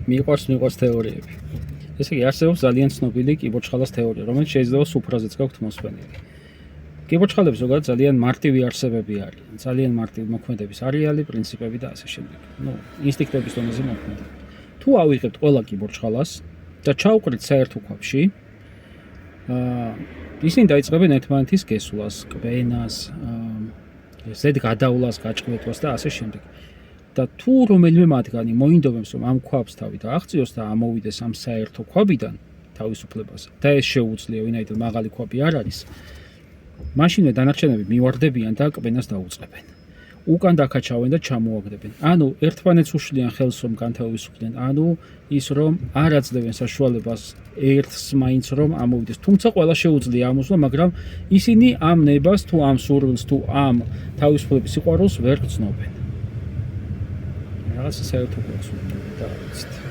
მიყვარს თეორიები. ესე იგი, არსებობს ძალიან ცნობილი კიბორჩხალას თეორია, რომელიც შეიძლება სუფრაზეც გაქვთ მოსვენილი. კიბორჩხალები ზოგადად ძალიან მარტივი არსებები არიან, ძალიან მარტივი მოქმედების არეალი, პრინციპები და ასე შემდეგ. ინსტინქტების დონეზე მოქმედები. თუ ავიღებთ ყველა კიბორჩხალას და ჩავყრით საერთო ქვაბში, ისინი დაიწყებენ ერთმანეთის გესვლას, კვენას, ზედ გადავლას, გაჭყვეტვას და ასე შემდეგ. და თუ რომელიმე მათგანი მოინდომებს, რომ ამ ქვაბს თავით აღწიოს და ამოვიდეს ამ საერთო ქვაბიდან თავისუფლებაზე და ეს შეუძლია, ვინაიდან მაღალი ქვაბი არ არის, მაშინვე დანარჩენები მივარდებიან და კვენას დაუწყებენ. უკან დაკაჩავენ და ჩამოაგდებენ. ანუ ერთმანეთს უშლიან ხელს, რომ განთავისუფლდნენ, ანუ ის რომ არ აძლევენ საშუალებას ერთს მაინც რომ ამოვიდეს. თუმცა ყველა შეუძლია ამოსვლა, მაგრამ ისინი ამ ნებას თუ ამ სურვილს თუ ამ თავისუფლების სიყვარულს ვერ გრძნობენ. რაღაცა საერთო გვაქვს და ვიცით.